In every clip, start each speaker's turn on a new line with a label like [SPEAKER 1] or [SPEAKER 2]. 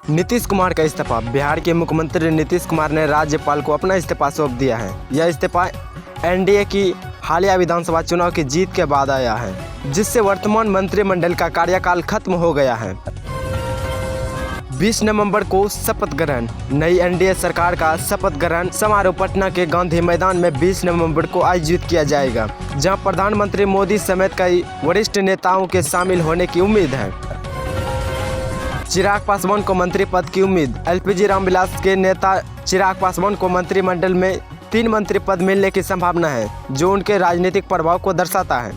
[SPEAKER 1] नीतीश कुमार का इस्तीफा। बिहार के मुख्यमंत्री नीतीश कुमार ने राज्यपाल को अपना इस्तीफा सौंप दिया है। यह इस्तीफा एनडीए की हालिया विधानसभा चुनाव की जीत के बाद आया है, जिससे वर्तमान मंत्रिमंडल का कार्यकाल खत्म हो गया है। 20 नवंबर को शपथ ग्रहण। नई एनडीए सरकार का शपथ ग्रहण समारोह पटना के गांधी मैदान में 20 नवंबर को आयोजित किया जाएगा, जहां प्रधानमंत्री मोदी समेत कई वरिष्ठ नेताओं के शामिल होने की उम्मीद है। चिराग पासवान को मंत्री पद की उम्मीद। एलपीजी रामविलास के नेता चिराग पासवान को मंत्रिमंडल में 3 मंत्री पद मिलने की संभावना है, जो उनके राजनीतिक प्रभाव को दर्शाता है।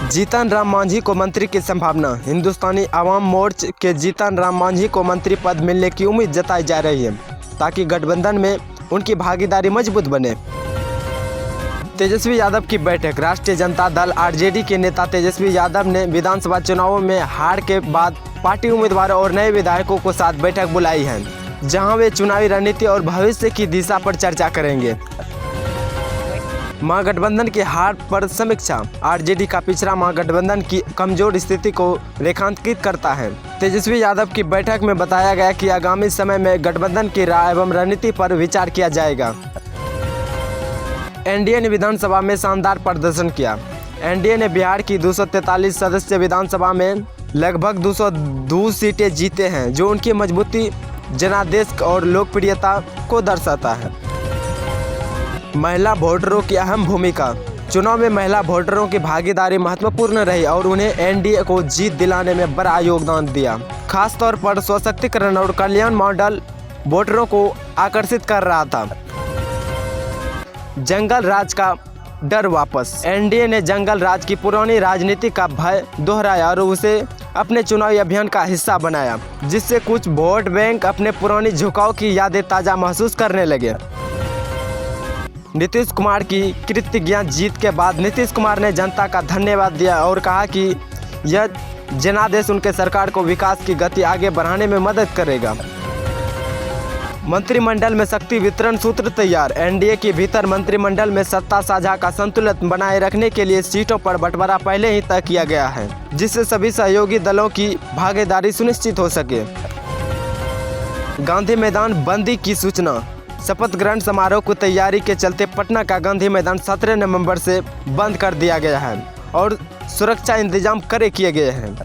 [SPEAKER 1] जीतन राम मांझी को मंत्री की संभावना। हिंदुस्तानी आवाम मोर्चा के जीतन राम मांझी को मंत्री पद मिलने की उम्मीद जताई जा रही है, ताकि गठबंधन में उनकी भागीदारी मजबूत बने। तेजस्वी यादव की बैठक। राष्ट्रीय जनता दल आरजेडी के नेता तेजस्वी यादव ने विधानसभा चुनावों में हार के बाद पार्टी उम्मीदवारों और नए विधायकों को साथ बैठक बुलाई है, जहां वे चुनावी रणनीति और भविष्य की दिशा पर चर्चा करेंगे। महागठबंधन की हार पर समीक्षा। आरजेडी का पिछड़ा महागठबंधन की कमजोर स्थिति को रेखांकित करता है। तेजस्वी यादव की बैठक में बताया गया कि आगामी समय में गठबंधन की राह एवं रणनीति पर विचार किया जाएगा। एनडीए ने विधानसभा में शानदार प्रदर्शन किया। एनडीए ने बिहार की 243 सदस्य विधानसभा में लगभग 202 सीटें जीते हैं, जो उनकी मजबूती, जनादेश और लोकप्रियता को दर्शाता है। महिला वोटरों की अहम भूमिका। चुनाव में महिला वोटरों की भागीदारी महत्वपूर्ण रही और उन्हें एनडीए को जीत दिलाने में बड़ा योगदान दिया। खासतौर पर सशक्तिकरण और कल्याण मॉडल वोटरों को आकर्षित कर रहा था। जंगल राज का डर वापस। एनडीए ने जंगल राज की पुरानी राजनीति का भय दोहराया और उसे अपने चुनावी अभियान का हिस्सा बनाया, जिससे कुछ वोट बैंक अपने पुरानी झुकाव की यादें ताज़ा महसूस करने लगे। नीतीश कुमार की कृतज्ञता जीत के बाद नीतीश कुमार ने जनता का धन्यवाद दिया और कहा कि यह जनादेश उनके सरकार को विकास की गति आगे बढ़ाने में मदद करेगा। मंत्रिमंडल में शक्ति वितरण सूत्र तैयार। एनडीए के भीतर मंत्रिमंडल में सत्ता साझा का संतुलन बनाए रखने के लिए सीटों पर बंटवारा पहले ही तय किया गया है, जिससे सभी सहयोगी दलों की भागीदारी सुनिश्चित हो सके। गांधी मैदान बंदी की सूचना। शपथ ग्रहण समारोह की तैयारी के चलते पटना का गांधी मैदान 17 नवंबर से बंद कर दिया गया है और सुरक्षा इंतजाम कड़े किए गए हैं।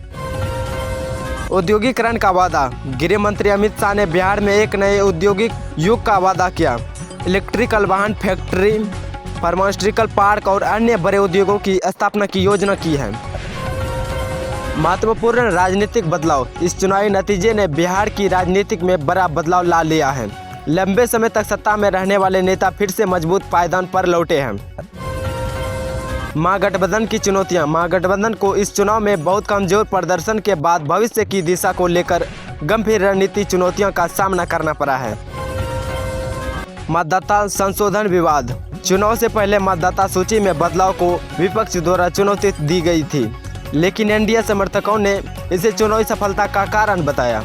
[SPEAKER 1] औद्योगिकरण का वादा। गृह मंत्री अमित शाह ने बिहार में एक नए औद्योगिक युग का वादा किया। इलेक्ट्रिकल वाहन फैक्ट्री, फार्मास्यूटिकल पार्क और अन्य बड़े उद्योगों की स्थापना की योजना की है। महत्वपूर्ण राजनीतिक बदलाव। इस चुनावी नतीजे ने बिहार की राजनीतिक में बड़ा बदलाव ला लिया है। लंबे समय तक सत्ता में रहने वाले नेता फिर से मजबूत पायदान पर लौटे हैं। महागठबंधन की चुनौतियां। महागठबंधन को इस चुनाव में बहुत कमजोर प्रदर्शन के बाद भविष्य की दिशा को लेकर गंभीर रणनीतिक चुनौतियों का सामना करना पड़ा है। मतदाता संशोधन विवाद। चुनाव से पहले मतदाता सूची में बदलाव को विपक्ष द्वारा चुनौती दी गई थी, लेकिन एनडीए समर्थकों ने इसे चुनावी सफलता का कारण बताया।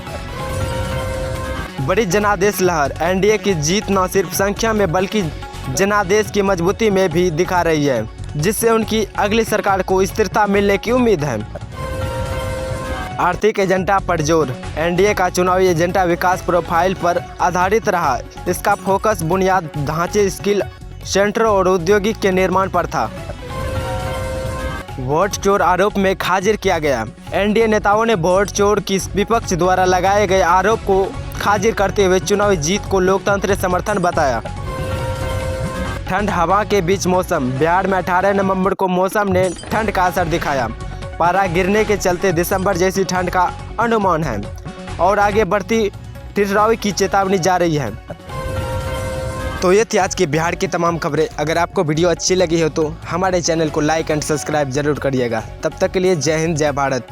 [SPEAKER 1] बड़ी जनादेश लहर। एनडीए की जीत न सिर्फ संख्या में बल्कि जनादेश की मजबूती में भी दिखा रही है, जिससे उनकी अगली सरकार को स्थिरता मिलने की उम्मीद है। आर्थिक एजेंडा पर जोर। एनडीए का चुनावी एजेंडा विकास प्रोफाइल पर आधारित रहा। इसका फोकस बुनियाद ढांचे, स्किल सेंटरों और औद्योगिक के निर्माण पर था। वोट चोर आरोप में खारिज किया गया। एनडीए नेताओं ने वोट चोर की विपक्ष द्वारा लगाए गए आरोप को खारिज करते हुए चुनावी जीत को लोकतंत्र समर्थन बताया। ठंड हवा के बीच मौसम। बिहार में 18 नवंबर को मौसम ने ठंड का असर दिखाया। पारा गिरने के चलते दिसंबर जैसी ठंड का अनुमान है और आगे बढ़ती टिटरावी की चेतावनी जा रही है। तो ये थी आज की बिहार की तमाम खबरें। अगर आपको वीडियो अच्छी लगी हो तो हमारे चैनल को लाइक एंड सब्सक्राइब जरूर करिएगा। तब तक के लिए जय हिंद, जय भारत।